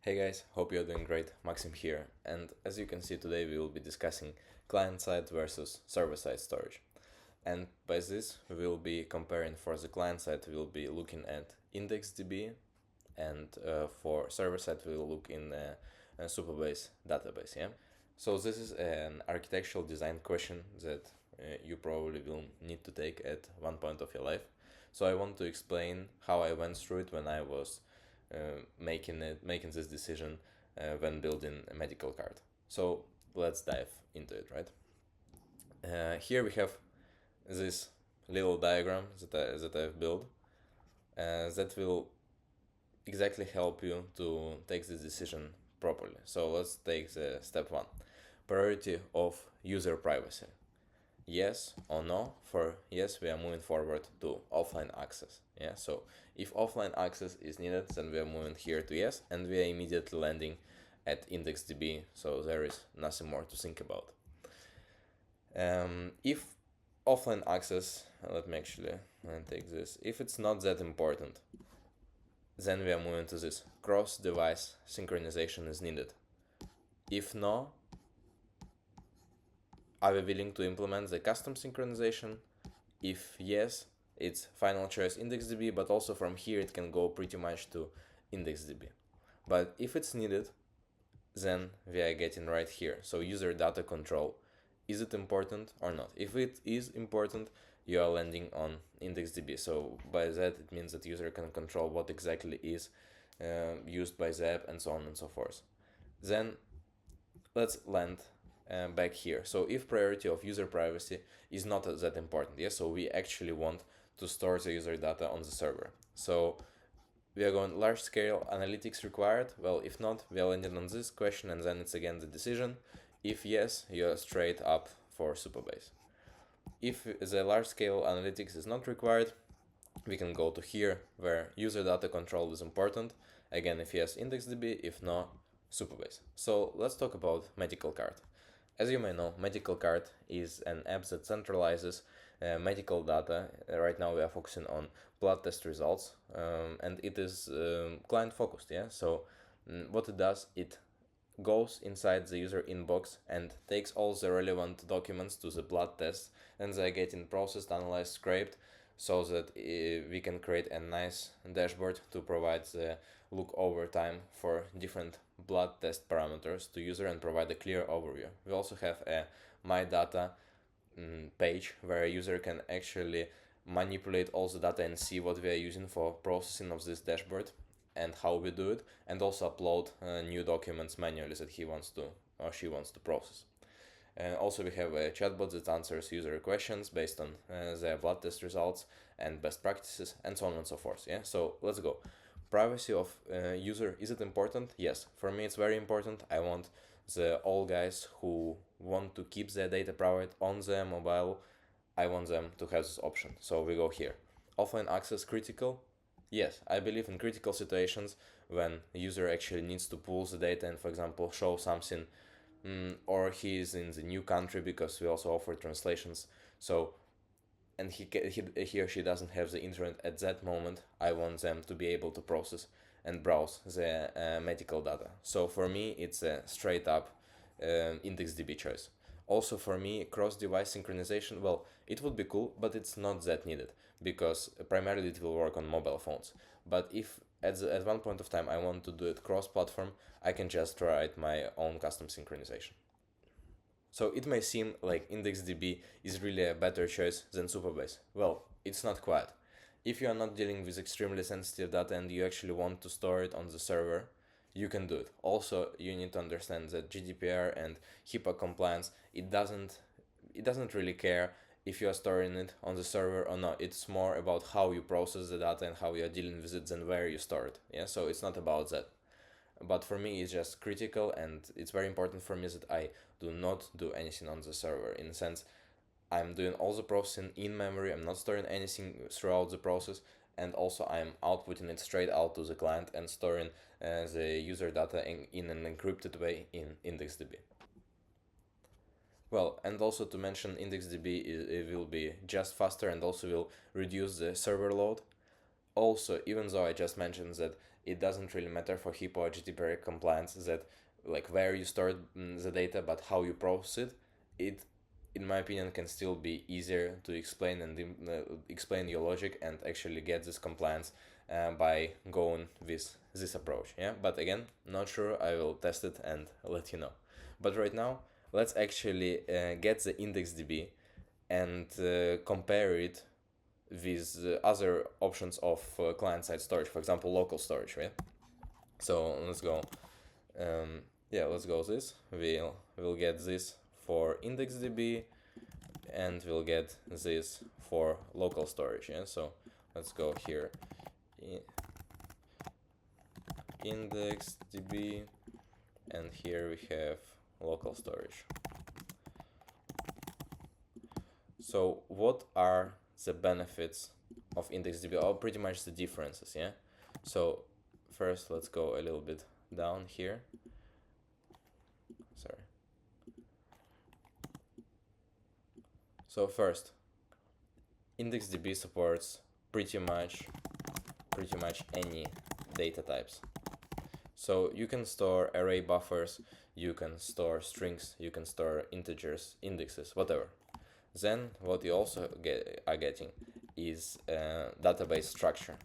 Hey guys, hope you're doing great. Maxim here, and as you can see today we will be discussing client-side versus server-side storage. And by this we will be comparing. For the client side we will be looking at IndexedDB, and for server side we will look in a Supabase database. Yeah. So this is an architectural design question that you probably will need to take at one point of your life. So I want to explain how I went through it when I was making this decision when building a medical card. So let's dive into it, right? Here we have this little diagram that I've built that will exactly help you to take this decision properly. So let's take the step one. Priority of user privacy. Yes or no? For yes, we are moving forward to offline access. Yeah, so if offline access is needed, then we are moving here to yes, and we are immediately landing at IndexedDB, so there is nothing more to think about. If offline access, let me actually take this, if it's not that important, then we are moving to this cross-device synchronization is needed. If no, are we willing to implement the custom synchronization? If yes, it's final choice IndexedDB, but also from here it can go pretty much to IndexedDB. But if it's needed, then we are getting right here. So user data control, is it important or not? If it is important, you are landing on IndexedDB. So by that it means that user can control what exactly is used by the app and so on and so forth. Then let's land back here. So if priority of user privacy is not that important, yes, so we actually want to store the user data on the server. So we are going large scale analytics required. Well, if not, we are landing on this question, and then it's again the decision. If yes, you're straight up for Supabase. If the large scale analytics is not required, we can go to here where user data control is important. Again, if yes, IndexedDB, if no, Supabase. So let's talk about medical card. As you may know, medical card is an app that centralizes medical data. Right now we are focusing on blood test results, and it is client focused. Yeah. So what it does, it goes inside the user inbox and takes all the relevant documents to the blood test, and they are getting processed, analyzed, scraped, so that we can create a nice dashboard to provide the look over time for different blood test parameters to user and provide a clear overview. We also have a my data page where a user can actually manipulate all the data and see what we are using for processing of this dashboard and how we do it, and also upload new documents manually that he wants to or she wants to process. And also we have a chatbot that answers user questions based on their blood test results and best practices and so on and so forth. Yeah, so let's go. Privacy of user, is it important? Yes, for me it's very important. I want the all guys who want to keep their data private on their mobile, I want them to have this option. So we go here. Offline access critical? Yes, I believe in critical situations when the user actually needs to pull the data and, for example, show something, or he is in the new country, because we also offer translations. So, and he or she doesn't have the internet at that moment, I want them to be able to process and browse the medical data. So for me, it's a straight up IndexedDB choice. Also for me, cross-device synchronization, well, it would be cool, but it's not that needed, because primarily it will work on mobile phones. But if at one point of time I want to do it cross-platform, I can just write my own custom synchronization. So it may seem like IndexedDB is really a better choice than Supabase. Well, it's not quite. If you are not dealing with extremely sensitive data and you actually want to store it on the server, you can do it. Also, you need to understand that GDPR and HIPAA compliance, it doesn't really care if you are storing it on the server or not. It's more about how you process the data and how you are dealing with it than where you store it. Yeah, so it's not about that. But for me, it's just critical, and it's very important for me that I do not do anything on the server. In the sense, I'm doing all the processing in memory, I'm not storing anything throughout the process, and also I'm outputting it straight out to the client and storing the user data in an encrypted way in IndexedDB. Well, and also to mention, IndexedDB it will be just faster and also will reduce the server load. Also, even though I just mentioned that it doesn't really matter for HIPAA or GDPR compliance that like where you store the data, but how you process it, it in my opinion can still be easier to explain and explain your logic and actually get this compliance by going with this approach. Yeah, but again, not sure. I will test it and let you know. But right now, let's actually get the IndexedDB and compare it with other options of client-side storage, for example, local storage, right? So let's go. Yeah, let's go this. We'll get this for IndexedDB, and we'll get this for local storage. Yeah, so let's go here. IndexedDB, and here we have local storage. So what are the benefits of IndexedDB, or pretty much the differences? Yeah, so first let's go a little bit down here. Sorry. So first, IndexedDB supports pretty much any data types. So you can store array buffers, you can store strings, you can store integers, indexes, whatever. Then what you also are getting is database structure.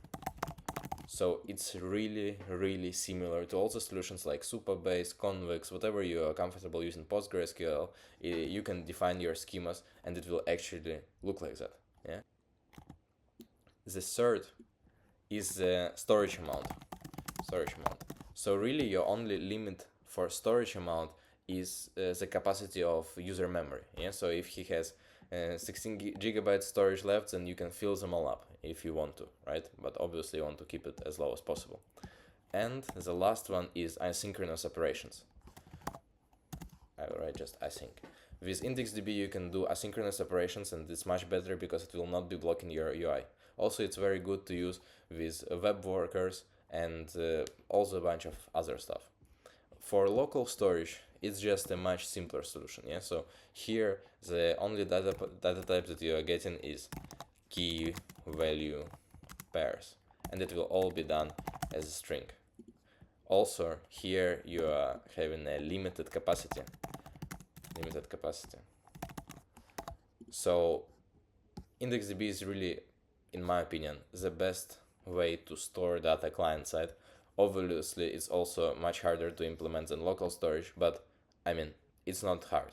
So it's really similar to all the solutions like Supabase, Convex, whatever you are comfortable using PostgreSQL. You can define your schemas and it will actually look like that. Yeah. The third is the storage amount. So really your only limit for storage amount is the capacity of user memory. Yeah. So if he has 16 gigabytes storage left, then you can fill them all up if you want to, right? But obviously you want to keep it as low as possible. And the last one is asynchronous operations. I will write just async. With IndexedDB you can do asynchronous operations, and it's much better because it will not be blocking your UI. Also, it's very good to use with web workers and also a bunch of other stuff. For local storage, it's just a much simpler solution. Yeah, so here the only data type that you are getting is key value pairs, and it will all be done as a string. Also, here you are having a limited capacity. So IndexedDB is really, in my opinion, the best way to store data client side. Obviously, it's also much harder to implement than local storage, but I mean, it's not hard.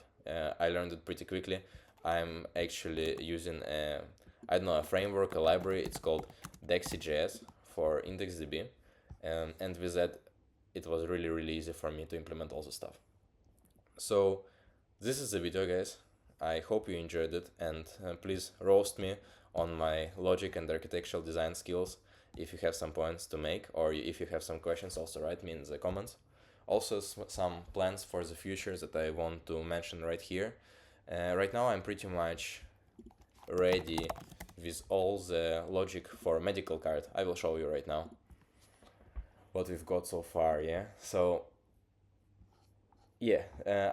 I learned it pretty quickly. I'm actually using a framework, a library. It's called Dexy.js for IndexedDB, and with that, it was really easy for me to implement all the stuff. So this is the video, guys. I hope you enjoyed it, and please roast me on my logic and architectural design skills. If you have some points to make, or if you have some questions, also write me in the comments. Also some plans for the future that I want to mention right here. Right now I'm pretty much ready with all the logic for medical card. I will show you right now what we've got so far. Yeah, so yeah,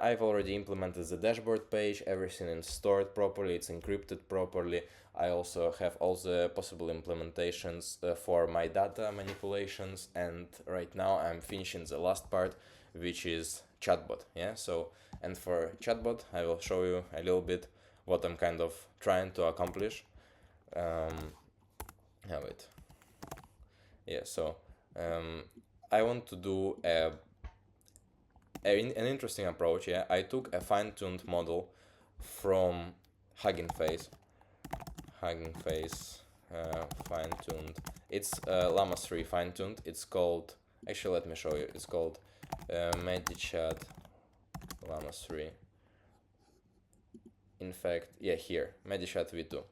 I've already implemented the dashboard page. Everything is stored properly, it's encrypted properly. I also have all the possible implementations for my data manipulations, and right now I'm finishing the last part, which is chatbot. Yeah, so, and for chatbot I will show you a little bit what I'm kind of trying to accomplish. So I want to do an interesting approach. Yeah, I took a fine-tuned model from Hugging Face, fine-tuned. It's Llama 3 fine-tuned. It's called, actually let me show you, it's called MediChat Llama 3. In fact, yeah, here, MediChat V2.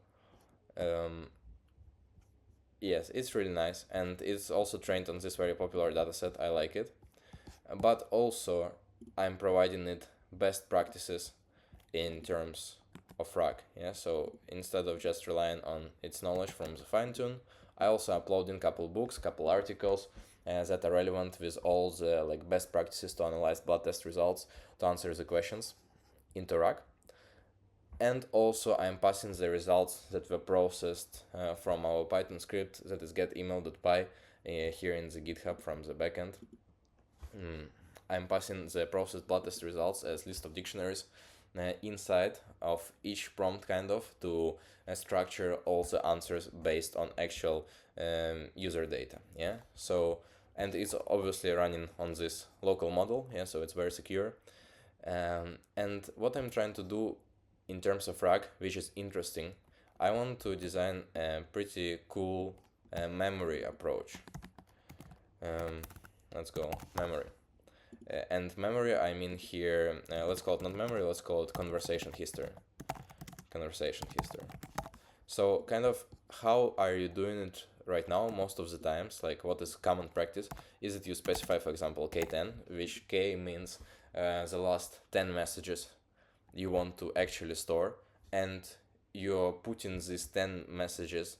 Yes, it's really nice, and it's also trained on this very popular dataset. I like it, but also I'm providing it best practices in terms of RAG. Yeah, so instead of just relying on its knowledge from the fine-tune, I also upload in couple books, couple articles that are relevant with all the like best practices to analyze blood test results, to answer the questions into RAG. And also I'm passing the results that were processed from our Python script, that is getEmail.py, here in the GitHub from the backend. I'm passing the processed blood test results as list of dictionaries inside of each prompt, kind of, to structure all the answers based on actual user data. Yeah, so, and it's obviously running on this local model. Yeah, so it's very secure. And what I'm trying to do in terms of RAG, which is interesting, I want to design a pretty cool memory approach. Let's go memory. And memory, I mean here, let's call it not memory, let's call it conversation history. Conversation history. So kind of how are you doing it right now? Most of the times, like what is common practice is that you specify, for example, K10, which K means the last 10 messages you want to actually store, and you're putting these 10 messages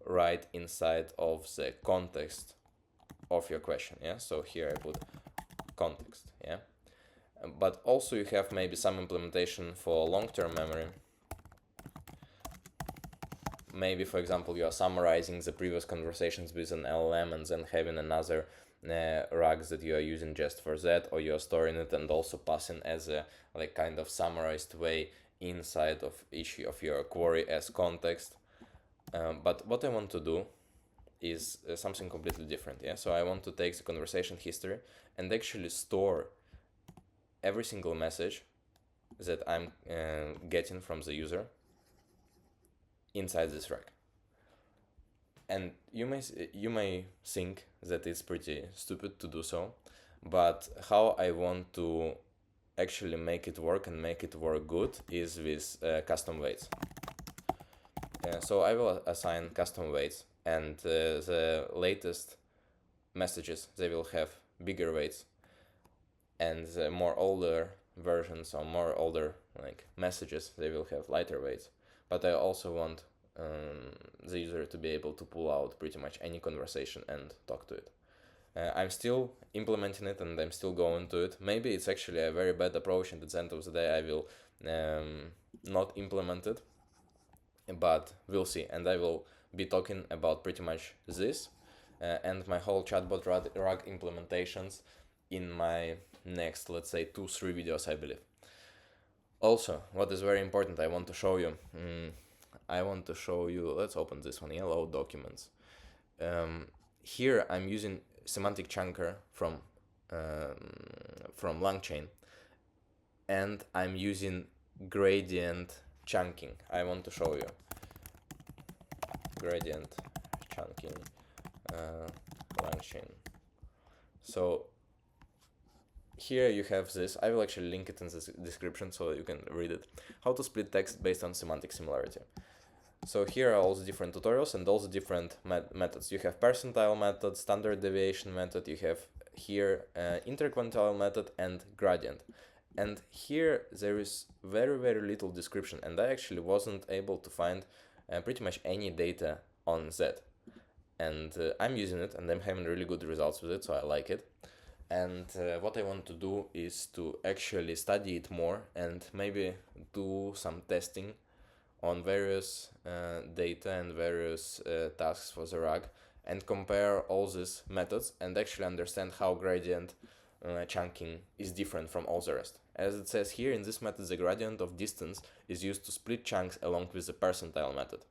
right inside of the context of your question. Yeah, so here I put context. Yeah, but also you have maybe some implementation for long-term memory. Maybe, for example, you are summarizing the previous conversations with an LLM and then having another RAG that you are using just for that, or you are storing it and also passing as a like kind of summarized way inside of each of your query as context. But what I want to do is something completely different. Yeah, so I want to take the conversation history and actually store every single message that I'm getting from the user inside this RAG. And you may think that it's pretty stupid to do so, but how I want to actually make it work and make it work good is with custom weights. So I will assign custom weights, and the latest messages, they will have bigger weights, and the more older versions or more older like messages, they will have lighter weights. But I also want the user to be able to pull out pretty much any conversation and talk to it. I'm still implementing it and I'm still going to it. Maybe it's actually a very bad approach, and at the end of the day I will not implement it, but we'll see. And I will be talking about pretty much this and my whole chatbot RAG implementations in my next, let's say, 2-3 videos, I believe. Also, what is very important, I want to show you. Let's open this one, yellow documents. Here I'm using semantic chunker from LangChain, and I'm using gradient chunking. I want to show you gradient chunking LangChain. So here you have this. I will actually link it in the description so you can read it. How to split text based on semantic similarity. So here are all the different tutorials and all the different methods. You have percentile method, standard deviation method, you have here interquartile method and gradient. And here there is very, very little description, and I actually wasn't able to find pretty much any data on that. And I'm using it and I'm having really good results with it, so I like it. And what I want to do is to actually study it more and maybe do some testing on various data and various tasks for the RAG, and compare all these methods and actually understand how gradient chunking is different from all the rest. As it says here, in this method the gradient of distance is used to split chunks along with the percentile method.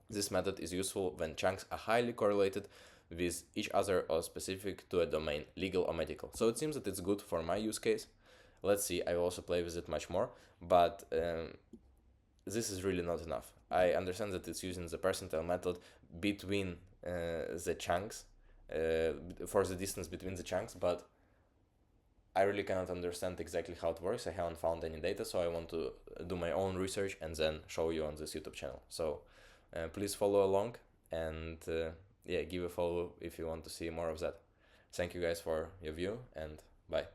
This method is useful when chunks are highly correlated with each other or specific to a domain, legal or medical. So it seems that it's good for my use case. Let's see, I will also play with it much more, but this is really not enough. I understand that it's using the percentile method between the chunks, for the distance between the chunks, but I really cannot understand exactly how it works. I haven't found any data, so I want to do my own research and then show you on this YouTube channel. So please follow along, and yeah, give a follow if you want to see more of that. Thank you guys for your view, and bye.